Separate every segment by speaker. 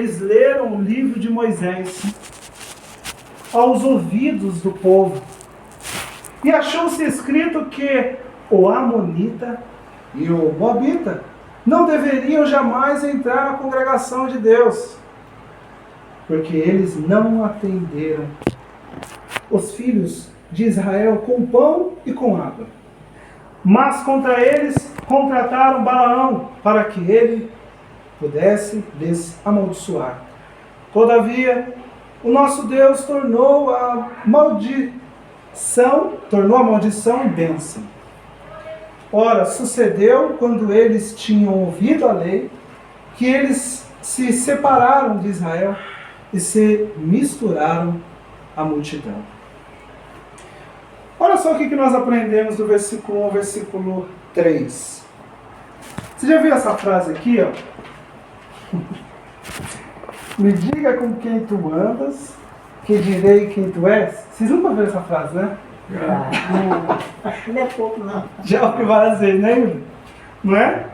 Speaker 1: eles leram o livro de Moisés aos ouvidos do povo. E achou-se escrito que o amonita e o moabita não deveriam jamais entrar na congregação de Deus, porque eles não atenderam os filhos de Israel com pão e com água. Mas contra eles contrataram Balaão para que ele pudesse lhes amaldiçoar. Todavia, o nosso Deus tornou a maldição em bênção. Ora, sucedeu, quando eles tinham ouvido a lei, que eles se separaram de Israel e se misturaram à multidão. Olha só o que nós aprendemos do versículo 1 ao versículo 3. Você já viu essa frase aqui, ó? Me diga com quem tu andas, que direi quem tu és. Vocês nunca viram essa frase, né?
Speaker 2: Não é pouco, não.
Speaker 1: Já ouvi várias vezes, né, Yuri? Não é?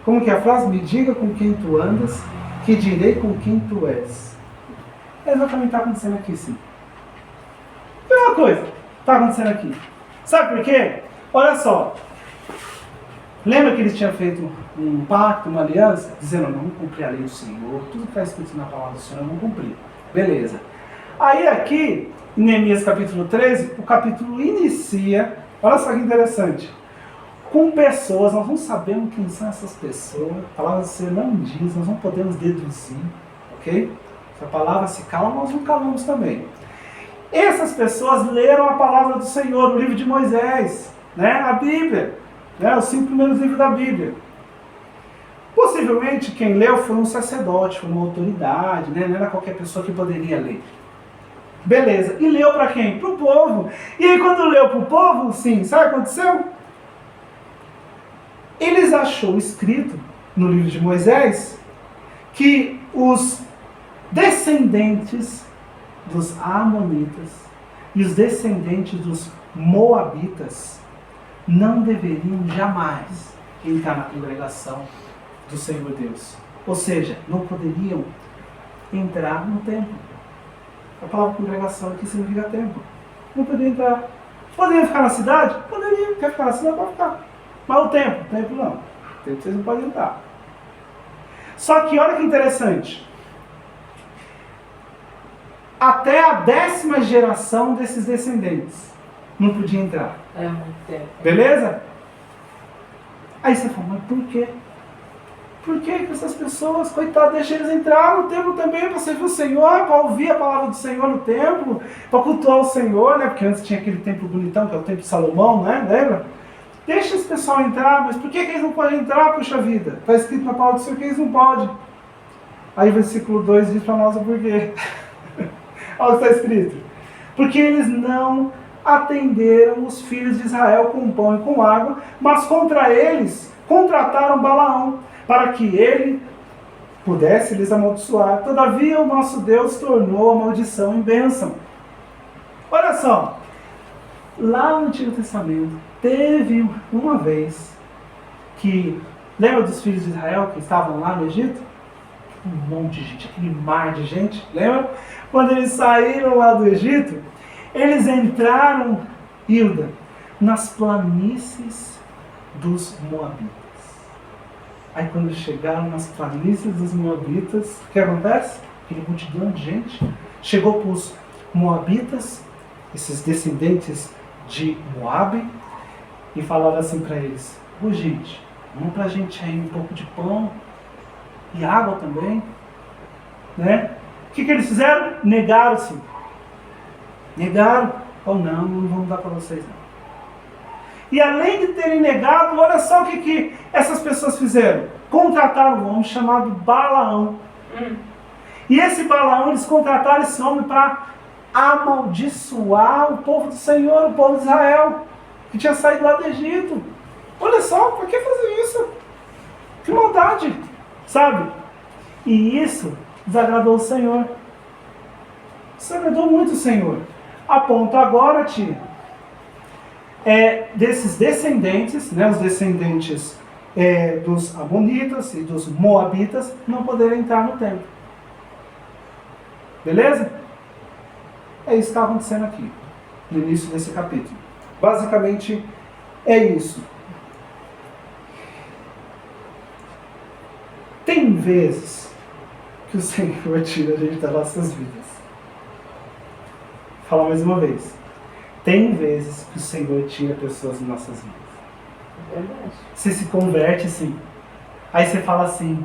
Speaker 1: Como que é a frase? Me diga com quem tu andas, que direi com quem tu és. É exatamente o que está acontecendo aqui, sim. Tem uma coisa está acontecendo aqui. Sabe por quê? Olha só. Lembra que eles tinham feito um pacto, uma aliança, dizendo, não vamos cumprir a lei do Senhor, tudo que está escrito na palavra do Senhor, não cumprir. Beleza. Aí aqui, em Neemias capítulo 13, o capítulo inicia, olha só que interessante, com pessoas, nós não sabemos quem são essas pessoas, a palavra do Senhor não diz, nós não podemos deduzir, ok? Se a palavra se cala, nós não calamos também. Essas pessoas leram a palavra do Senhor, o livro de Moisés, né? A Bíblia, né? Os 5 primeiros livros da Bíblia. Possivelmente quem leu foi um sacerdote, foi uma autoridade, né? Não era qualquer pessoa que poderia ler. Beleza, e leu para quem? Para o povo. E aí quando leu para o povo, sim, sabe o que aconteceu? Eles achou escrito no livro de Moisés que os descendentes dos amonitas e os descendentes dos moabitas não deveriam jamais entrar na congregação do Senhor Deus. Ou seja, não poderiam entrar no templo. A palavra congregação aqui significa templo. Não poderia entrar. Poderia ficar na cidade? Poderia. Quer ficar na cidade? Pode ficar. Mas o templo não. O templo vocês não podem entrar. Só que olha que interessante. Até a 10ª geração desses descendentes não podia entrar.
Speaker 2: É muito tempo.
Speaker 1: Beleza? Aí você fala, mas por quê? Por que essas pessoas, coitadas, deixam eles entrar no templo também para servir o Senhor, para ouvir a palavra do Senhor no templo, para cultuar o Senhor, né? Porque antes tinha aquele templo bonitão, que é o templo de Salomão, né? Lembra? Deixa esse pessoal entrar, mas por que eles não podem entrar, puxa vida? Está escrito na palavra do Senhor que eles não podem. Aí o versículo 2 diz para nós o porquê. Olha o que está escrito. Porque eles não atenderam os filhos de Israel com pão e com água, mas contra eles contrataram Balaão, para que ele pudesse lhes amaldiçoar. Todavia o nosso Deus tornou a maldição em bênção. Olha só, lá no Antigo Testamento, teve uma vez que, lembra dos filhos de Israel que estavam lá no Egito? Um monte de gente, aquele mar de gente, lembra? Quando eles saíram lá do Egito, eles entraram, Hilda, nas planícies dos Moabitas. Aí quando chegaram nas planícies dos Moabitas, o que acontece? Aquele multidão de gente chegou para os Moabitas, esses descendentes de Moabe, e falaram assim para eles, ô gente, vamos para a gente aí um pouco de pão e água também, né? O que eles fizeram? Negaram-se. Negaram. Ou não vamos dar para vocês não. E além de terem negado, olha só o que essas pessoas fizeram. Contrataram um homem chamado Balaão. E esse Balaão, eles contrataram esse homem para amaldiçoar o povo do Senhor, o povo de Israel, que tinha saído lá do Egito. Olha só, por que fazer isso? Que maldade, sabe? E isso desagradou o Senhor. Desagradou muito o Senhor. A ponto agora, tia, desses descendentes, né, os descendentes dos amonitas e dos moabitas, não poderem entrar no templo. Beleza? É isso que está acontecendo aqui, no início desse capítulo. Basicamente, é isso. Tem vezes que o Senhor tira a gente das nossas vidas. Vou falar mais uma vez. Tem vezes que o Senhor tira pessoas das nossas vidas.
Speaker 2: Verdade.
Speaker 1: Você se converte assim. Aí você fala assim,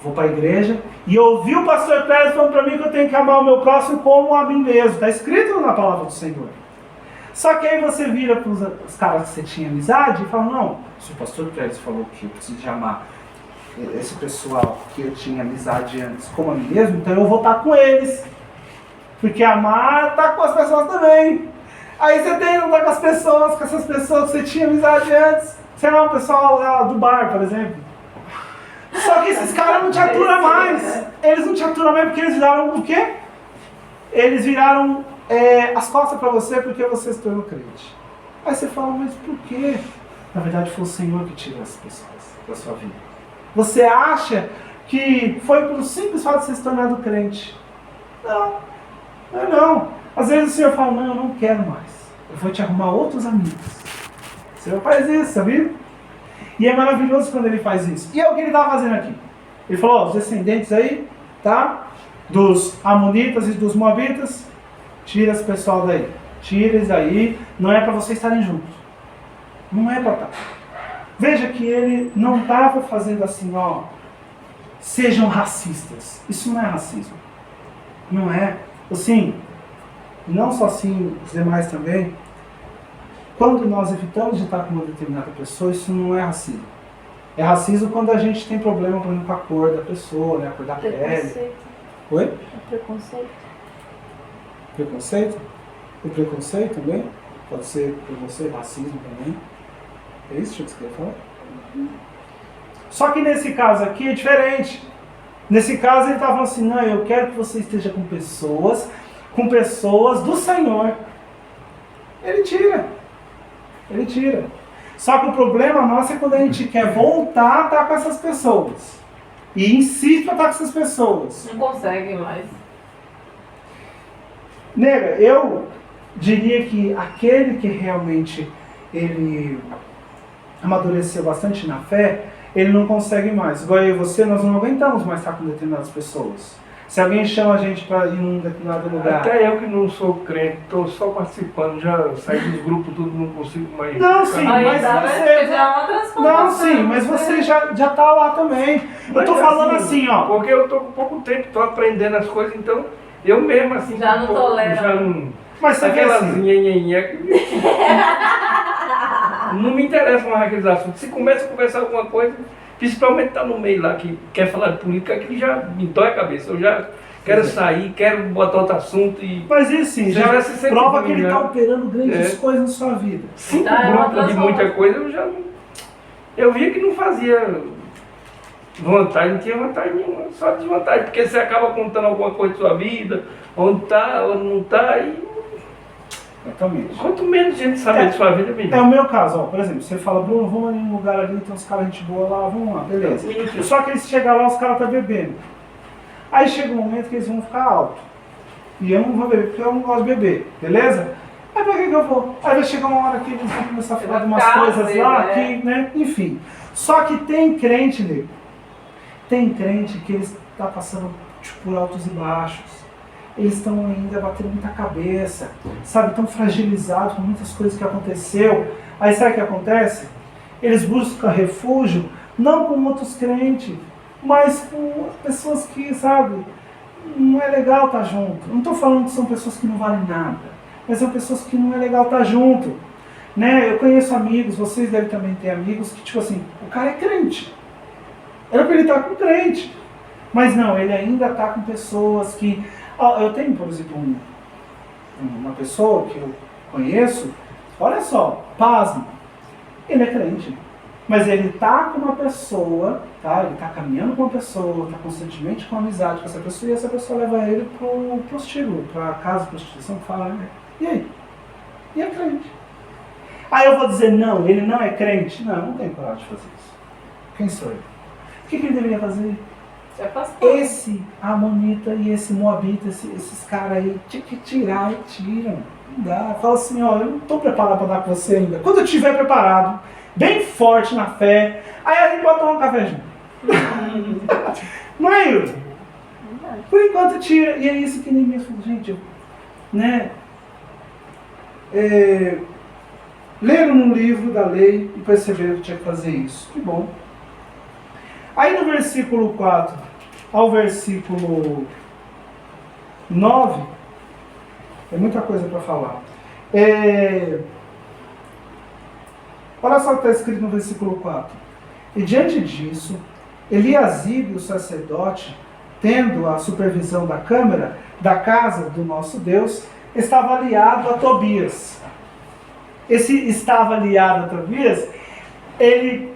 Speaker 1: vou para a igreja e ouvi o pastor Pérez falando para mim que eu tenho que amar o meu próximo como a mim mesmo. Está escrito na palavra do Senhor. Só que aí você vira para os caras que você tinha amizade e fala, não, se o pastor Pérez falou que eu preciso de amar esse pessoal que eu tinha amizade antes como a mim mesmo, então eu vou estar com eles. Porque amar está com as pessoas também. Aí você tem que estar com as pessoas, com essas pessoas que você tinha amizade antes. Sei lá, o pessoal lá do bar, por exemplo. Só que esses caras não te aturam mais. Eles não te aturam mais porque eles viraram o quê? Eles viraram as costas para você porque você se tornou crente. Aí você fala, mas por quê? Na verdade foi o Senhor que tirou as pessoas da sua vida. Você acha que foi pelo simples fato de você se tornado crente. Não, não. Às vezes o Senhor fala, não, eu não quero mais. Eu vou te arrumar outros amigos. O Senhor faz isso, sabia? E é maravilhoso quando ele faz isso. E é o que ele estava fazendo aqui. Ele falou, ó, os descendentes aí, tá? Dos amonitas e dos moabitas, tira esse pessoal daí. Tira eles aí. Não é para vocês estarem juntos. Não é para estar. Veja que ele não estava fazendo assim, ó, sejam racistas. Isso não é racismo. Não é. Assim, não só assim, os demais também. Quando nós evitamos de estar com uma determinada pessoa, isso não é racismo. É racismo quando a gente tem problema, por exemplo, com a cor da pessoa, né? A cor da pele. Oi?
Speaker 3: É preconceito.
Speaker 1: Preconceito? O preconceito também? Pode ser preconceito, racismo também. É isso que você quer falar? Só que nesse caso aqui é diferente. Nesse caso ele estava falando assim, não, eu quero que você esteja com pessoas do Senhor. Ele tira. Ele tira. Só que o problema nosso é quando a gente quer voltar a estar com essas pessoas. E insiste para estar com essas pessoas.
Speaker 3: Não consegue mais.
Speaker 1: Nega, eu diria que aquele que realmente ele amadureceu bastante na fé, ele não consegue mais. Igual eu e você, nós não aguentamos mais estar com determinadas pessoas. Se alguém chama a gente para ir num determinado lugar...
Speaker 4: Até eu que não sou crente, estou só participando, já saí dos grupos, tudo, não consigo mais...
Speaker 1: Não, sim,
Speaker 3: Aí,
Speaker 1: mas
Speaker 3: tá,
Speaker 1: você...
Speaker 3: já é uma transformação.
Speaker 1: Não, sim, mas você já tá lá também. Eu tô falando assim, ó...
Speaker 4: Porque eu tô com pouco tempo, estou aprendendo as coisas, então eu mesmo assim...
Speaker 3: Já não tolera.
Speaker 4: Já não...
Speaker 1: Mas você quer
Speaker 4: Aquelas
Speaker 1: assim...
Speaker 4: nhenhenhé não me interessa mais aqueles assuntos. Se começa a conversar alguma coisa, principalmente tá no meio lá, que quer falar de política, que já me dói a cabeça. Eu já quero sair, quero botar outro assunto e...
Speaker 1: Mas isso sim,
Speaker 4: Você
Speaker 1: já
Speaker 4: vai se sentir
Speaker 1: prova que ele tá
Speaker 4: humilhado.
Speaker 1: operando grandes coisas na sua vida.
Speaker 4: Cinco
Speaker 3: Já é uma
Speaker 4: grupos de muita coisa, eu já... Eu via que não fazia vantagem, não tinha vantagem nenhuma, só desvantagem. Porque você acaba contando alguma coisa da sua vida, onde tá, onde não tá, e...
Speaker 1: Exatamente.
Speaker 4: Quanto menos gente saber de sua vida,
Speaker 1: É
Speaker 4: melhor.
Speaker 1: o meu caso, ó, por exemplo, você fala, Bruno, vamos ali num lugar ali, tem uns caras gente boa lá, vamos lá, beleza. Só que eles chegam lá, os caras tá bebendo. Aí chega um momento que eles vão ficar alto. E eu não vou beber, porque eu não gosto de beber, beleza? Aí pra que eu vou? Aí vai chegar uma hora que eles vão começar a falar de umas coisas lá, que, né, enfim. Só que tem crente, nego. Tem crente que eles tá passando tipo, por altos e baixos. Eles estão ainda batendo muita cabeça, sabe? Estão fragilizados com muitas coisas que aconteceu. Aí sabe o que acontece? Eles buscam refúgio, não com outros crentes, mas com pessoas que, sabe, não é legal estar junto. Não estou falando que são pessoas que não valem nada, mas são pessoas que não é legal estar junto. Né? Eu conheço amigos, vocês devem também ter amigos que, tipo assim, o cara é crente. Era para ele estar com crente. Mas não, ele ainda está com pessoas que... eu tenho, por exemplo, uma pessoa que eu conheço, olha só, pasmo, ele é crente, mas ele está com uma pessoa, tá? Ele está caminhando com uma pessoa, está constantemente com amizade com essa pessoa, e essa pessoa leva ele para o prostíbulo, para a casa de prostituição, que fala, né? E aí? E é crente. Aí eu vou dizer, não, ele não é crente? Não, não tenho coragem de fazer isso. Quem sou eu? O que ele deveria fazer?
Speaker 3: Se afastou.
Speaker 1: Esse Amonita e esse Moabita, esses caras aí, tinha que tirar e tiram. Não dá. Fala assim, ó, eu não estou preparado para dar com você ainda. Quando eu estiver preparado, bem forte na fé, aí a gente bota tomar um café junto. Não é, Hilda? Por enquanto tira. E é isso que nem mesmo, gente, né? Leram num livro da lei e perceberam que tinha que fazer isso. Que bom. Aí no versículo 4 ao versículo 9, é muita coisa para falar. Olha só o que está escrito no versículo 4. E diante disso, Eliasibe, o sacerdote, tendo a supervisão da câmara da casa do nosso Deus, estava aliado a Tobias. Esse estava aliado a Tobias, ele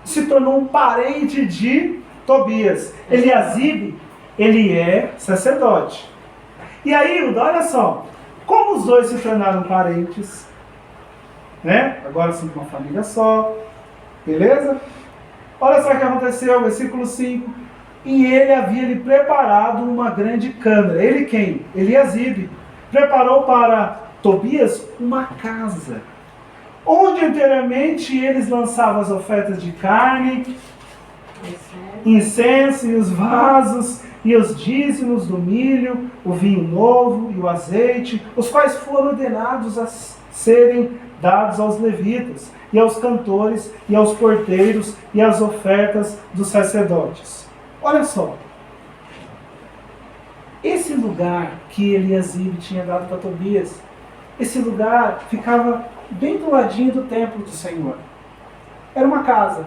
Speaker 1: se tornou um parente de Tobias. Eliasibe, ele é sacerdote. E aí, Hilda, olha só, como os dois se tornaram parentes, né? Agora são uma família só, beleza? Olha só o que aconteceu, versículo 5. E ele havia lhe preparado uma grande câmara. Ele quem? Eliasibe. Preparou para Tobias uma casa, onde anteriormente eles lançavam as ofertas de carne, incenso e os vasos, e os dízimos do milho, o vinho novo e o azeite, os quais foram ordenados a serem dados aos levitas, e aos cantores, e aos porteiros, e às ofertas dos sacerdotes. Olha só, esse lugar que Eliasibe tinha dado para Tobias, esse lugar ficava bem do ladinho do templo do Senhor. Era uma casa.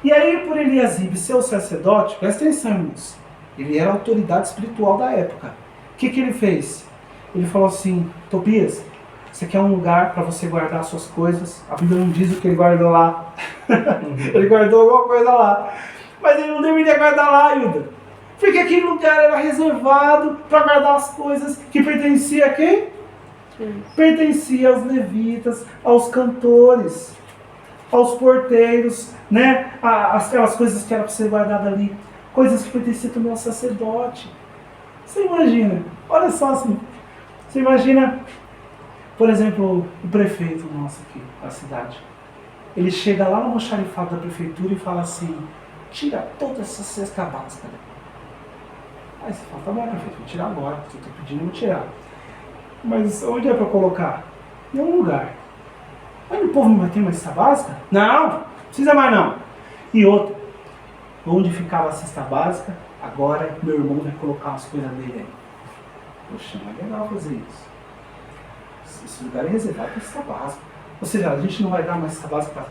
Speaker 1: E aí, por Eliasibe ser o sacerdote, presta atenção, irmãos, ele era a autoridade espiritual da época. O que ele fez? Ele falou assim: Tobias, você quer um lugar para você guardar as suas coisas? A Bíblia não diz o que ele guardou lá. Ele guardou alguma coisa lá. Mas ele não deveria guardar lá, Hilda. Porque aquele lugar era reservado para guardar as coisas que pertenciam a quem? Pertencia aos levitas, aos cantores, aos porteiros, né? Aquelas coisas que eram para ser guardadas ali, coisas que pertenciam também ao sacerdote. Você imagina, olha só assim, você imagina, por exemplo, o prefeito nosso aqui da cidade. Ele chega lá no almoxarifado da prefeitura e fala assim: tira toda essa cesta básica. Aí você fala: tá bom, prefeito, vou tirar agora, você está pedindo, eu vou tirar. Mas onde é para colocar? Em algum lugar. Mas o povo não vai ter uma cesta básica? Não, precisa mais não. E outra, onde ficava a cesta básica, agora meu irmão vai colocar as coisas dele aí. Poxa, não é legal fazer isso. Esse lugar é reservado para cesta básica. Ou seja, a gente não vai dar uma cesta básica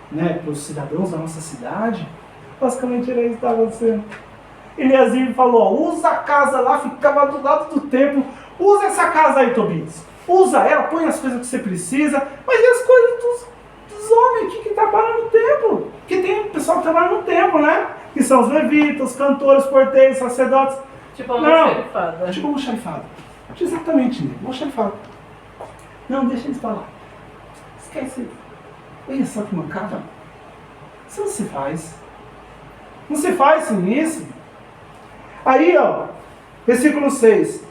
Speaker 1: para os cidadãos da nossa cidade. Basicamente era isso que estava acontecendo. Eliasibe falou: ó, usa a casa lá, ficava do lado do templo. Usa essa casa aí, Tobias. Usa ela, põe as coisas que você precisa. Mas e as coisas dos homens aqui que trabalham no templo? Que tem o pessoal que trabalha no templo, né? Que são os levitas, os cantores, porteiros, sacerdotes.
Speaker 3: Tipo uma almoxarifada.
Speaker 1: Tipo uma almoxarifada. Exatamente, né? Almoxarifada. Não, deixa eles pra lá. Esquece. Olha só que mancada. Isso não se faz. Não se faz sim isso. Aí, ó, versículo 6.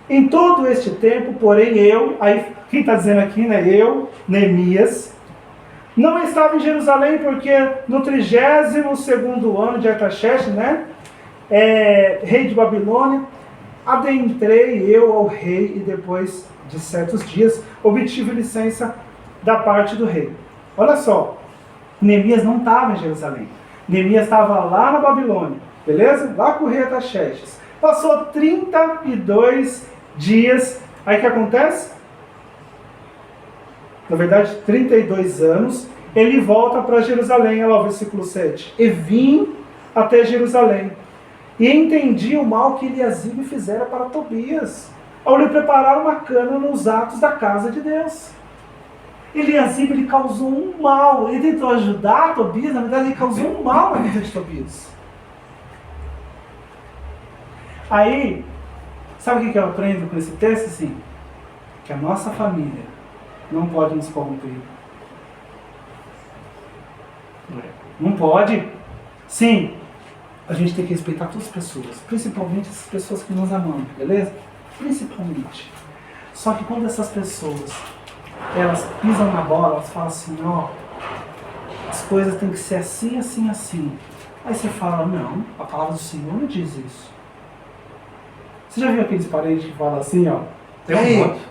Speaker 1: Em todo este tempo, porém eu, aí quem está dizendo aqui, né? Eu, Neemias, não estava em Jerusalém porque no 32º ano de Artaxerxes, né? Rei de Babilônia, adentrei eu ao rei e depois de certos dias obtive licença da parte do rei. Olha só, Neemias não estava em Jerusalém. Neemias estava lá na Babilônia, beleza? Lá com o rei Artaxerxes. Passou 32 dias, aí o que acontece? Na verdade, 32 anos, ele volta para Jerusalém, olha lá o versículo 7. E vim até Jerusalém, e entendi o mal que Eliasibe fizera para Tobias, ao lhe preparar uma cana nos atos da casa de Deus. Eliasibe, ele causou um mal, ele tentou ajudar Tobias, na verdade ele causou um mal na vida de Tobias. Aí, sabe o que eu aprendo com esse texto? Assim, que a nossa família não pode nos corromper. Não pode. Sim, a gente tem que respeitar todas as pessoas, principalmente essas pessoas que nós amamos, beleza? Principalmente. Só que quando essas pessoas, elas pisam na bola, elas falam assim, ó, as coisas têm que ser assim, assim, assim. Aí você fala, não, a palavra do Senhor não diz isso. Você já viu aqueles parentes que falam assim, ó,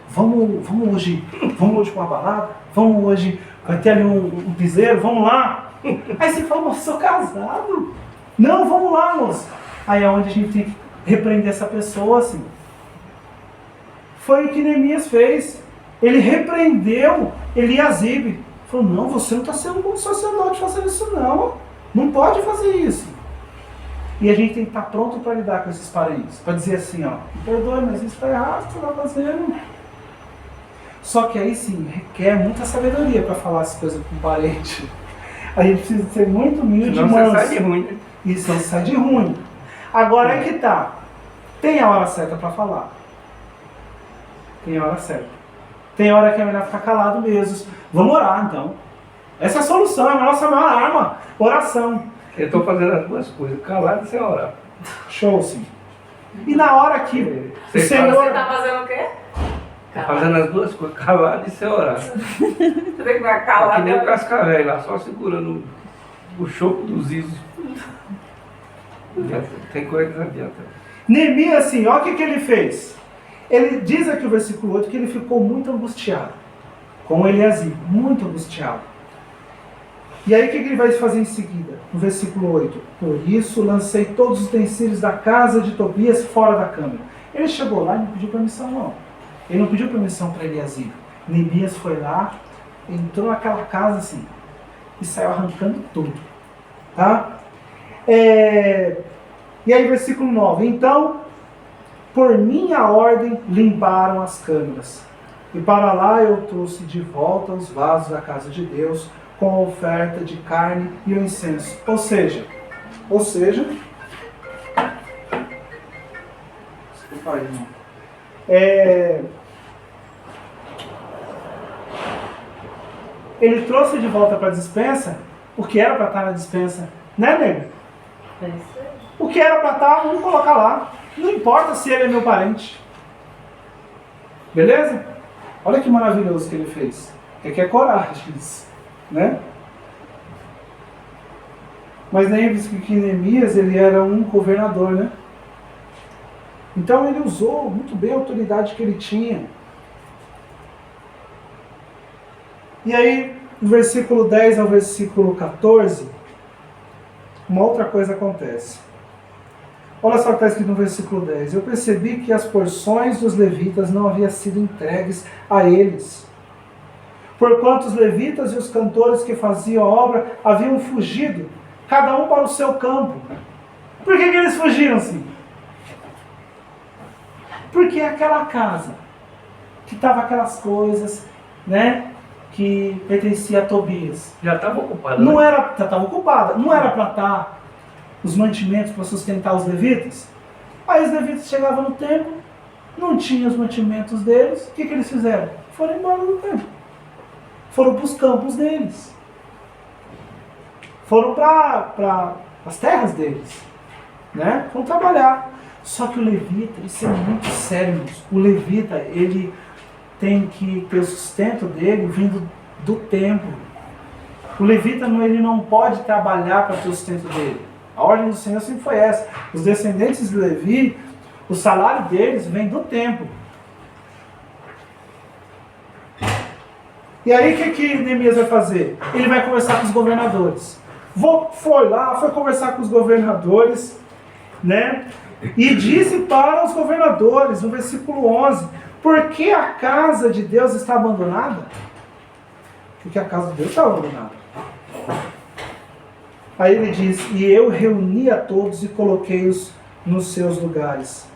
Speaker 1: vamos hoje pra uma balada? Vamos hoje, vai ter ali um piseiro, vamos lá? Aí você fala, mas eu sou casado. Não, vamos lá, moço. Aí é onde a gente tem que repreender essa pessoa, assim. Foi o que Neemias fez. Ele repreendeu Eliasibe. Falou, não, você não está sendo um bom sacerdote fazendo isso não. Não pode fazer isso. E a gente tem que estar pronto para lidar com esses parentes. Para dizer assim, ó, me perdoe, mas isso está errado, o que você está fazendo. Só que aí sim, requer muita sabedoria para falar as coisas com o parente. A gente precisa ser muito humilde,
Speaker 4: senão
Speaker 1: manso.
Speaker 4: você sai de ruim, né?
Speaker 1: Isso, aí sai de ruim. Agora é que tá. Tem a hora certa para falar. Tem a hora certa. Tem hora que é melhor ficar calado mesmo. Vamos orar, então. Essa é a solução, é a nossa maior arma. Oração.
Speaker 4: Eu estou fazendo as duas coisas, calado e sem orar.
Speaker 1: Show, sim. E na hora que o
Speaker 4: Você
Speaker 3: Você
Speaker 1: Senhor...
Speaker 3: tá fazendo o quê?
Speaker 4: Tô fazendo as duas coisas, calado e sem orar.
Speaker 3: Você tem que ficar
Speaker 4: Que
Speaker 3: calado.
Speaker 4: nem o cascavel lá, só segurando o choco dos isos. Tem coisa que não adianta.
Speaker 1: Neemias, assim, olha o que ele fez. Ele diz aqui o versículo 8 que ele ficou muito angustiado com Eliasibe, muito angustiado. E aí o que ele vai fazer em seguida? No versículo 8. Por isso lancei todos os utensílios da casa de Tobias fora da câmara. Ele chegou lá e não pediu permissão não. Ele não pediu permissão para Eliasibe. Neemias foi lá, entrou naquela casa assim e saiu arrancando tudo. Tá? E aí versículo 9. Então, por minha ordem, limparam as câmeras. E para lá eu trouxe de volta os vasos da casa de Deus, com a oferta de carne e o incenso. Ou seja, desculpa aí, irmão. Ele trouxe de volta para a despensa o que era para estar na despensa, né, nego?
Speaker 3: É isso aí.
Speaker 1: O que era para estar, vamos colocar lá. Não importa se ele é meu parente. Beleza? Olha que maravilhoso que ele fez. É coragem isso, né? Mas lembre-se que Neemias, ele era um governador, né? Então ele usou muito bem a autoridade que ele tinha. E aí, do versículo 10 ao versículo 14, uma outra coisa acontece. Olha só o que está escrito no versículo 10. Eu percebi que as porções dos levitas não haviam sido entregues a eles. Porquanto os levitas e os cantores que faziam a obra haviam fugido, cada um para o seu campo. Por que eles fugiram assim? Porque aquela casa, que estava aquelas coisas, né, que pertencia a Tobias.
Speaker 4: Já estava ocupado.
Speaker 1: Não
Speaker 4: né?
Speaker 1: era, já estava ocupada. Não era para estar os mantimentos para sustentar os levitas. Aí os levitas chegavam no templo, não tinham os mantimentos deles. O que eles fizeram? Foram embora do templo. Foram para os campos deles. Foram para as terras deles. Né? Foram trabalhar. Só que o levita, isso é muito sério. O levita, ele tem que ter o sustento dele vindo do templo. O levita ele não pode trabalhar para ter o sustento dele. A ordem do Senhor sempre foi essa. Os descendentes de Levi, o salário deles vem do templo. E aí o que Neemias vai fazer? Ele vai conversar com os governadores. Foi conversar com os governadores, né? E disse para os governadores, no versículo 11, por que a casa de Deus está abandonada? Porque a casa de Deus está abandonada. Aí ele diz, e eu reuni a todos e coloquei-os nos seus lugares.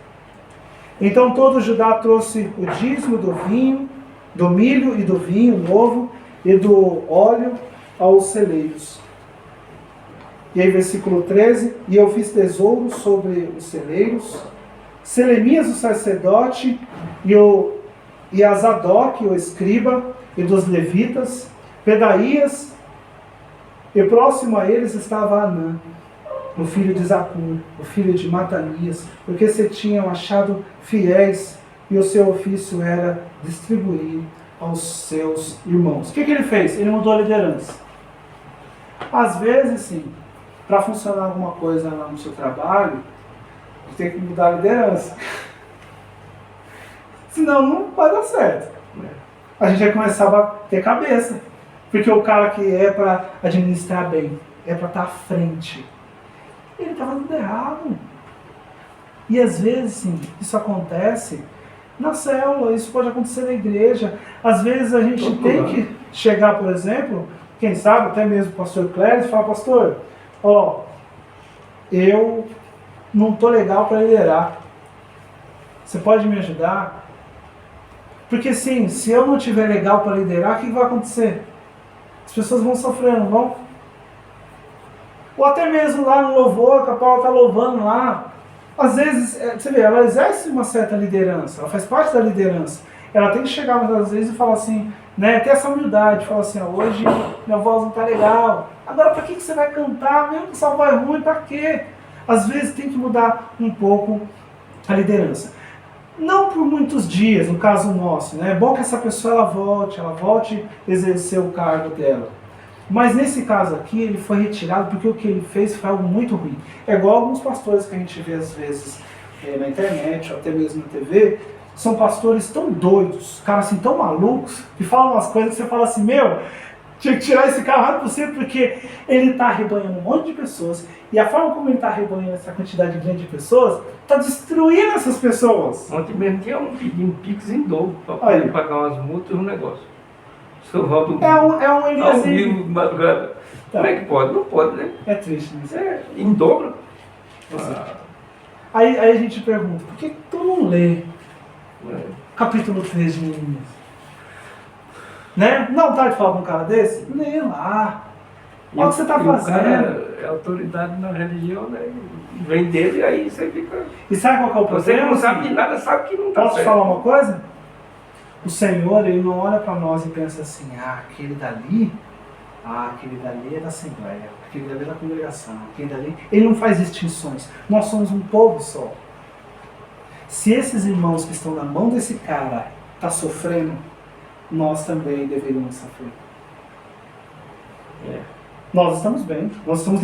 Speaker 1: Então todo Judá trouxe o dízimo do vinho, do milho e do vinho novo e do óleo aos celeiros. E aí versículo 13, e eu fiz tesouros sobre os celeiros, Selemias o sacerdote e Azadoque o escriba e dos levitas, Pedaías, e próximo a eles estava Anã. o filho de Zacur, o filho de Matanias, porque se tinham achado fiéis e o seu ofício era distribuir aos seus irmãos. O que ele fez? Ele mudou a liderança. Às vezes, sim, para funcionar alguma coisa lá no seu trabalho, você tem que mudar a liderança. Senão não vai dar certo. A gente vai começar a bater cabeça. Porque o cara que é para administrar bem, é para estar à frente, ele está fazendo errado. E às vezes, sim, isso acontece na célula, isso pode acontecer na igreja. Às vezes a gente tem que chegar, por exemplo, quem sabe, até mesmo o pastor Cléris, e falar, pastor, ó, eu não estou legal para liderar. Você pode me ajudar? Porque sim, se eu não estiver legal para liderar, o que vai acontecer? As pessoas vão sofrer, não vão? Ou até mesmo lá no louvor, que a Paula está louvando lá. Às vezes, você vê, ela exerce uma certa liderança, ela faz parte da liderança. Ela tem que chegar muitas vezes e falar assim, né, ter essa humildade, falar assim, ó, hoje minha voz não está legal. Agora, para que você vai cantar, mesmo que sua voz é ruim, para quê? Às vezes tem que mudar um pouco a liderança. Não por muitos dias, no caso nosso, né? É bom que essa pessoa ela volte a exercer o cargo dela. Mas nesse caso aqui, ele foi retirado porque o que ele fez foi algo muito ruim. É igual alguns pastores que a gente vê às vezes na internet, ou até mesmo na TV, são pastores tão doidos, caras assim tão malucos, que falam umas coisas que você fala assim, meu, tinha que tirar esse cara rápido possível, porque ele está arrebanhando um monte de pessoas, e a forma como ele está arrebanhando essa quantidade grande de pessoas, está destruindo essas pessoas.
Speaker 4: Ontem mesmo tinha um pedindo Pix em dobro para poder pagar umas multas e um negócio. Seu Rodo
Speaker 1: é um
Speaker 4: ao vivo, madrugada.
Speaker 1: Tá.
Speaker 4: Como é que pode? Não pode, né?
Speaker 1: É triste, né?
Speaker 4: É, em dobro.
Speaker 1: Aí a gente pergunta, por que tu não lê capítulo 3 de Neemias? Né? Não tá de falar com um cara desse? Lê lá. Olha o que você está fazendo.
Speaker 4: O cara é autoridade na religião, né? Vem dele e aí você fica...
Speaker 1: E sabe qual que é o problema?
Speaker 4: Você que não sabe de nada, sabe que não está certo.
Speaker 1: Posso falar uma coisa? O Senhor, Ele não olha para nós e pensa assim, aquele dali é da Assembleia, aquele dali é da congregação, aquele dali... Ele não faz distinções. Nós somos um povo só. Se esses irmãos que estão na mão desse cara estão sofrendo, nós também deveríamos sofrer. Nós estamos bem, nós estamos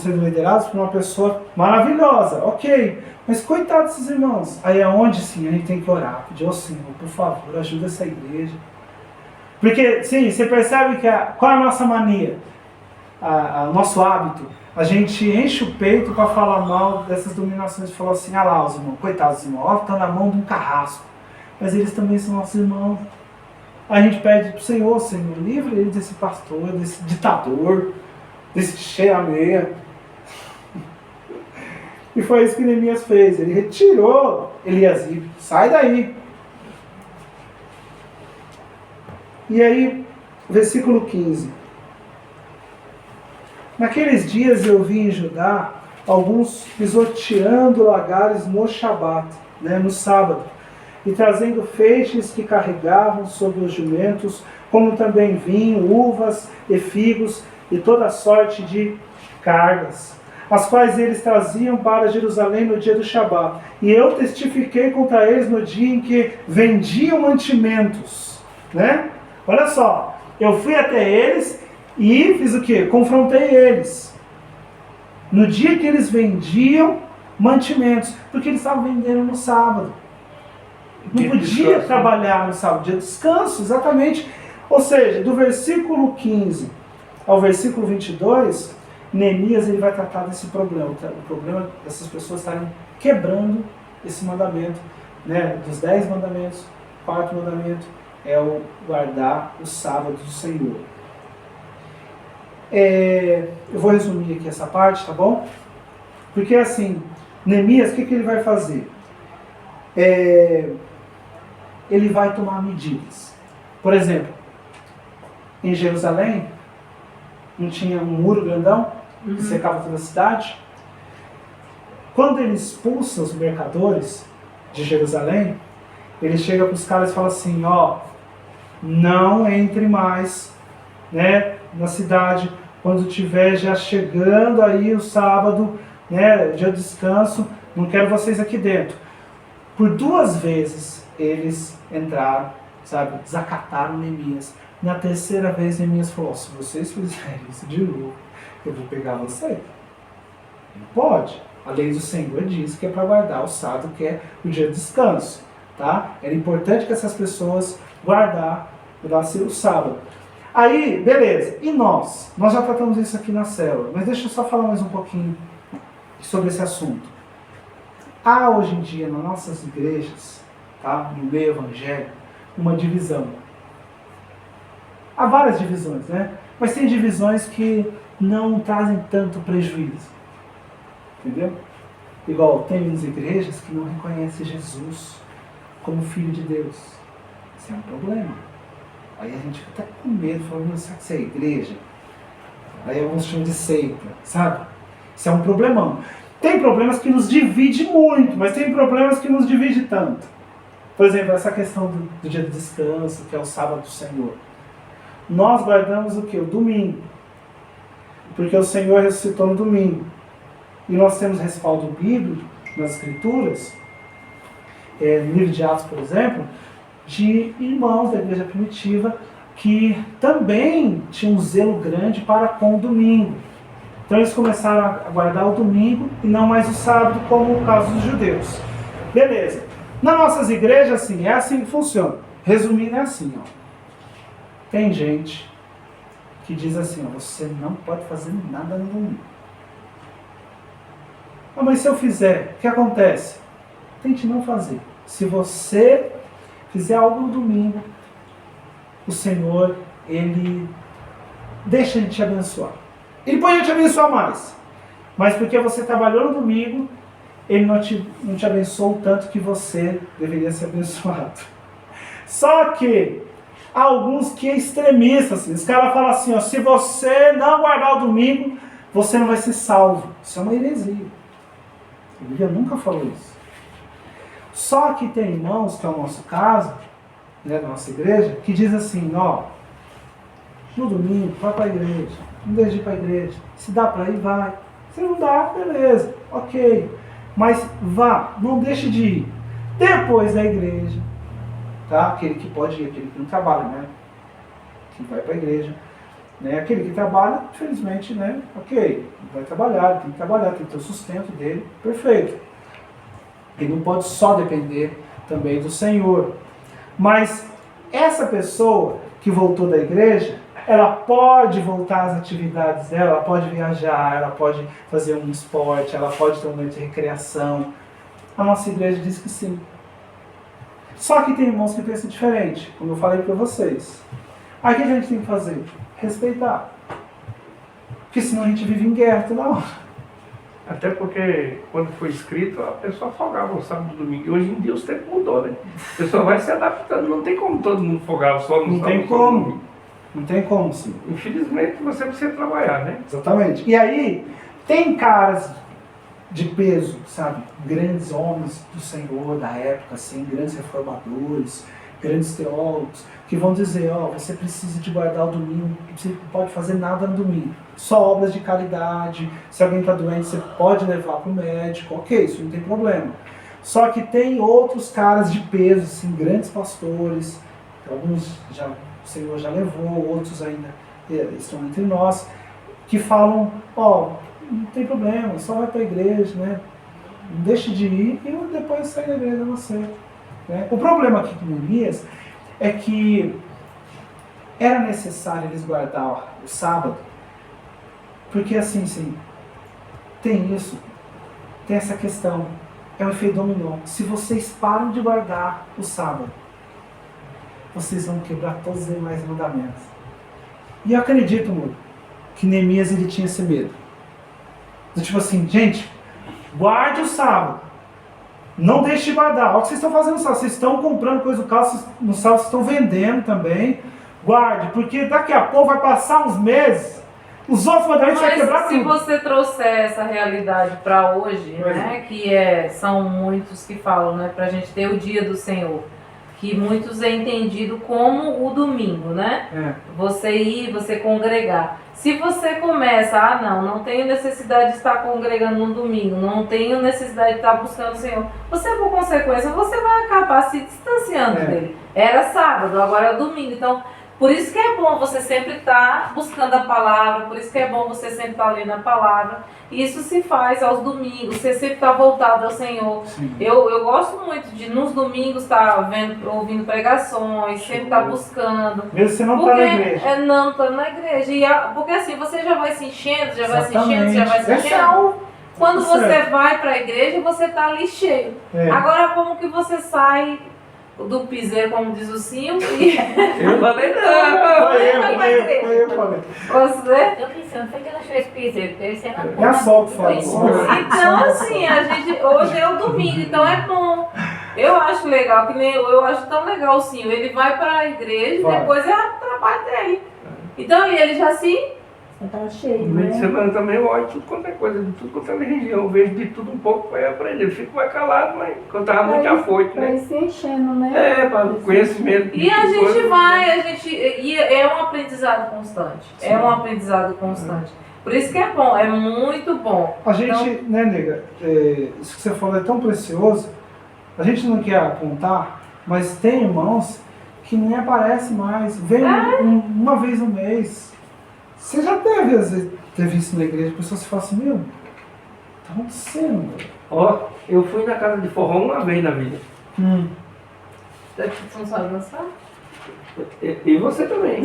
Speaker 1: sendo liderados por uma pessoa maravilhosa, ok, mas coitado desses irmãos. Aí é onde sim a gente tem que orar, pedir ao Senhor, por favor, ajuda essa igreja. Porque sim, você percebe que qual é a nossa mania, o nosso hábito? A gente enche o peito para falar mal dessas dominações e falar assim, lá os irmãos, coitados dos irmãos, estão na mão de um carrasco, mas eles também são nossos irmãos. A gente pede para o Senhor, Senhor, livre ele desse pastor, desse ditador, desse cheia-meia. E foi isso que Neemias fez. Ele retirou Eliasib. Sai daí. E aí, versículo 15. Naqueles dias eu vi em Judá alguns pisoteando lagares no Shabat, no sábado, e trazendo feixes que carregavam sobre os jumentos, como também vinho, uvas e figos e toda sorte de cargas, as quais eles traziam para Jerusalém no dia do Shabat. E eu testifiquei contra eles no dia em que vendiam mantimentos. Olha só, eu fui até eles e fiz o quê? Confrontei eles. No dia que eles vendiam mantimentos, porque eles estavam vendendo no sábado. Não podia trabalhar no sábado, dia de descanso, exatamente. Ou seja, do versículo 15 ao versículo 22, Neemias ele vai tratar desse problema. O problema dessas pessoas estarem quebrando esse mandamento, dos 10 mandamentos. O quarto mandamento é o guardar o sábado do Senhor. Eu vou resumir aqui essa parte, tá bom? Porque assim, Neemias, o que ele vai fazer? Ele vai tomar medidas. Por exemplo, em Jerusalém, não tinha um muro grandão que secava toda a cidade. Quando ele expulsa os mercadores de Jerusalém, ele chega para os caras e fala assim, não entre mais na cidade, quando estiver já chegando aí o sábado, né, o dia de descanso, não quero vocês aqui dentro. Por 2 vezes eles entraram, sabe, desacataram Neemias. Na 3ª vez Neemias falou, se vocês fizerem isso de novo, eu vou pegar você. Não pode. A lei do Senhor diz que é para guardar o sábado, que é o dia de descanso. Tá? Era importante que essas pessoas guardassem o sábado. Aí, beleza. E nós? Nós já tratamos isso aqui na célula, mas deixa eu só falar mais um pouquinho sobre esse assunto. Há hoje em dia, nas nossas igrejas, tá? No meio evangélico, uma divisão. Há várias divisões, né? Mas tem divisões que não trazem tanto prejuízo. Entendeu? Igual tem umas igrejas que não reconhecem Jesus como Filho de Deus. Isso é um problema. Aí a gente fica até com medo, falando, será que isso é igreja? Aí alguns chamam de seita, sabe? Isso é um problemão. Tem problemas que nos dividem muito, mas tem problemas que nos dividem tanto. Por exemplo, essa questão do dia de descanso, que é o sábado do Senhor. Nós guardamos o quê? O domingo. Porque o Senhor ressuscitou no domingo. E nós temos respaldo bíblico nas Escrituras, no livro de Atos, por exemplo, de irmãos da igreja primitiva que também tinham um zelo grande para com o domingo. Então eles começaram a guardar o domingo e não mais o sábado, como o caso dos judeus. Beleza. Nas nossas igrejas, assim, é assim que funciona. Resumindo, é assim, ó. Tem gente que diz assim, ó, você não pode fazer nada no domingo. Ah, mas se eu fizer, o que acontece? Tente não fazer. Se você fizer algo no domingo, o Senhor, Ele deixa de te abençoar. Ele pode te abençoar mais. Mas porque você trabalhou no domingo, Ele não te abençoou tanto que você deveria ser abençoado. Só que há alguns que é extremistas. Assim. Os caras falam assim, ó, se você não guardar o domingo, você não vai ser salvo. Isso é uma heresia. A Bíblia nunca falou isso. Só que tem irmãos, que é o nosso caso, né, da nossa igreja, que diz assim, ó, no domingo, vai para a igreja, não deixe de ir para a igreja, se dá para ir, vai, se não dá, beleza, ok, mas vá, não deixe de ir, depois da igreja, tá, aquele que pode ir, aquele que não trabalha, né, que vai para a igreja, né, aquele que trabalha, infelizmente, né, ok, vai trabalhar, tem que ter o sustento dele, perfeito. Ele não pode só depender também do Senhor. Mas essa pessoa que voltou da igreja, ela pode voltar às atividades dela, ela pode viajar, ela pode fazer um esporte, ela pode ter um momento de recreação. A nossa igreja diz que sim. Só que tem irmãos que pensam diferente, como eu falei para vocês. Aí o que a gente tem que fazer? Respeitar. Porque senão a gente vive em guerra toda hora.
Speaker 4: Até porque, quando foi escrito, a pessoa folgava o sábado e domingo. E hoje em dia os tempos mudou, né? A pessoa vai se adaptando. Não tem como todo mundo folgar só no sábado.
Speaker 1: Não tem como. Não tem como, sim.
Speaker 4: Infelizmente, você precisa trabalhar, né?
Speaker 1: Exatamente. E aí, tem caras de peso, sabe? Grandes homens do Senhor da época, assim, grandes reformadores, grandes teólogos, que vão dizer, ó, você precisa de guardar o domingo, você não pode fazer nada no domingo. Só obras de caridade, se alguém está doente, você pode levar para o médico, ok, isso não tem problema. Só que tem outros caras de peso, assim, grandes pastores, alguns já, o Senhor já levou, outros ainda estão entre nós, que falam, ó, não tem problema, só vai para a igreja, né? Não deixe de ir e depois sai da igreja você. Né? O problema aqui com Neemias é que era necessário eles guardar o sábado, porque assim, sim, tem isso, tem essa questão, é um efeito dominó. Se vocês param de guardar o sábado, vocês vão quebrar todos os demais mandamentos. E eu acredito, amor, que Neemias ele tinha esse medo. Tipo assim, gente, guarde o sábado. Não deixe de guardar. Olha o que vocês estão fazendo no sábado. Vocês estão comprando coisa do carro no sábado, vocês estão vendendo também. Guarde, porque daqui a pouco vai passar uns meses, os outros mandamentos vão quebrar tudo.
Speaker 3: Se você trouxer essa realidade para hoje, né, que são muitos que falam, né, para a gente ter o dia do Senhor, que muitos é entendido como o domingo, né? Você ir, você congregar. Se você começa, não tenho necessidade de estar congregando no domingo, não tenho necessidade de estar buscando o Senhor, você, por consequência, você vai acabar se distanciando dele. Era sábado, agora é o domingo, então... Por isso que é bom você sempre estar buscando a palavra, por isso que é bom você sempre estar lendo a palavra. Isso se faz aos domingos, você sempre está voltado ao Senhor. Eu gosto muito de, nos domingos, estar ouvindo pregações, sempre estar buscando.
Speaker 1: Mesmo você não está na igreja.
Speaker 3: Não, estou na igreja. Porque assim, você já vai se enchendo, já vai se enchendo, já vai se
Speaker 1: Esse é
Speaker 3: enchendo. Quando
Speaker 1: Isso
Speaker 3: você vai para a igreja, você está ali cheio. Agora, como que você sai do piseiro, como diz o Sim, e...
Speaker 4: Eu falei não.
Speaker 1: Foi eu falei.
Speaker 3: Você?
Speaker 5: Eu pensei, não foi que ela achou esse piseiro, porque esse era
Speaker 1: É a Sol que fala.
Speaker 3: Então, assim, a gente, hoje é o domingo, então é bom. Eu acho legal, que nem eu acho tão legal o Sim. Ele vai para a igreja e depois é o trabalho dele. Então, e ele já se...
Speaker 2: Tá cheio,
Speaker 4: No meio de
Speaker 2: né?
Speaker 4: semana também eu olho tudo quanto é coisa, de tudo quanto é religião. Eu vejo de tudo um pouco para aprender. Eu fico mais calado, mas eu tava muito afoito,
Speaker 2: Vai
Speaker 4: né?
Speaker 2: se enchendo, né?
Speaker 4: Para conhecimento.
Speaker 3: E a gente vai, e é um aprendizado constante. É um aprendizado constante. Por isso que é bom, é muito bom.
Speaker 1: A gente, né, nega, isso que você falou é tão precioso, a gente não quer apontar, mas tem irmãos que nem aparecem mais, vem uma vez no mês. Você já teve, às vezes, teve isso na igreja, a pessoa se fala assim, meu, tá acontecendo, velho?
Speaker 4: Ó, eu fui na casa de forró uma vez na vida.
Speaker 3: Daqui tu não sabe dançar?
Speaker 4: E você também.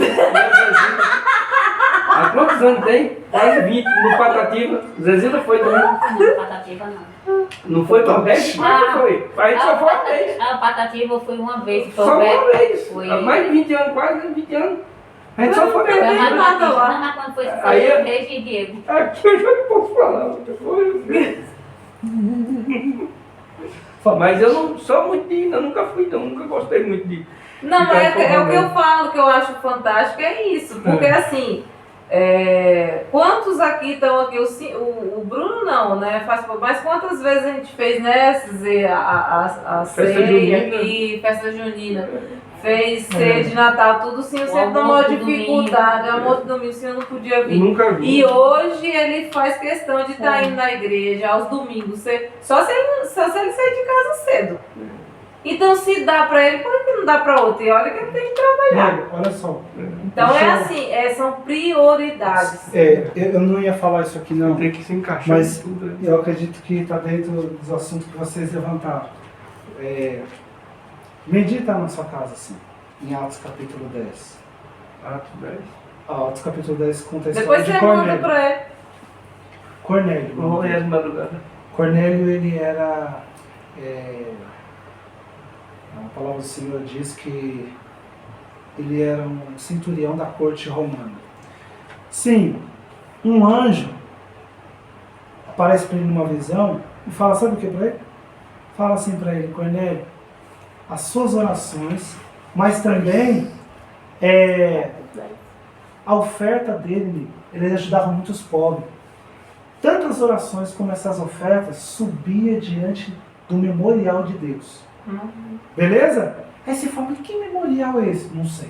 Speaker 4: Há quantos anos tem? Quase 20. No Patativa. Zezila foi também.
Speaker 5: Não, Patativa não.
Speaker 4: Não foi uma vez? Mas foi. A gente só foi uma vez.
Speaker 5: Ah, Patativa eu fui uma vez. Foi
Speaker 4: Só
Speaker 5: o Beto.
Speaker 4: uma vez.
Speaker 5: Foi.
Speaker 4: Há mais de 20 anos, quase 20 anos. A gente só foi
Speaker 3: Não,
Speaker 4: uma
Speaker 3: não,
Speaker 4: vez.
Speaker 3: não. nada lá.
Speaker 5: Mas quando foi
Speaker 4: Aí eu-
Speaker 5: Reis e Diego.
Speaker 4: Aqui eu já não posso falar. Mas eu não sou muito de ir, eu nunca fui, não. Nunca gostei muito de ir.
Speaker 3: Não,
Speaker 4: Então,
Speaker 3: mas é o que eu
Speaker 4: mesmo.
Speaker 3: falo, que eu acho fantástico, é isso. Porque assim, quantos aqui estão aqui? O Bruno não, né? Mas quantas vezes a gente fez, né? A
Speaker 4: Festa
Speaker 3: ceia
Speaker 4: junina.
Speaker 3: aqui, festa junina. Fez ceia de Natal, tudo sim, eu sempre dou uma
Speaker 5: almoço de
Speaker 3: dificuldade.
Speaker 5: domingo.
Speaker 3: Almoço de domingo, o senhor não podia vir.
Speaker 4: Nunca vi.
Speaker 3: E hoje ele faz questão de estar indo na igreja aos domingos. Só se ele sair de casa cedo. Então, se dá pra ele, por que não dá pra outro? E olha que ele tem que trabalhar.
Speaker 1: Nega, olha só.
Speaker 3: Então
Speaker 1: Deixa
Speaker 3: é
Speaker 1: eu-
Speaker 3: assim, são prioridades.
Speaker 1: Eu não ia falar isso aqui não,
Speaker 4: Tem que se encaixar
Speaker 1: mas
Speaker 4: em tudo. Né?
Speaker 1: eu acredito que está dentro dos assuntos que vocês levantaram. Medita na sua casa, assim, em Atos capítulo 10.
Speaker 4: Atos 10.
Speaker 1: Atos capítulo 10 conta a
Speaker 3: Depois
Speaker 1: história
Speaker 3: você
Speaker 1: de
Speaker 3: manda
Speaker 1: Cornélio.
Speaker 3: pra ele.
Speaker 1: Cornélio.
Speaker 4: Vamos ler de madrugada.
Speaker 1: Cornélio, ele era... a palavra do Senhor diz que ele era um centurião da corte romana. Sim, um anjo aparece para ele numa visão e fala, sabe o que para ele? Fala assim para ele, Cornélio, as suas orações, mas também a oferta dele, ele ajudava muitos pobres. Tanto as orações como essas ofertas subia diante do memorial de Deus. Beleza? Aí você fala, mas que memorial é esse? Não sei.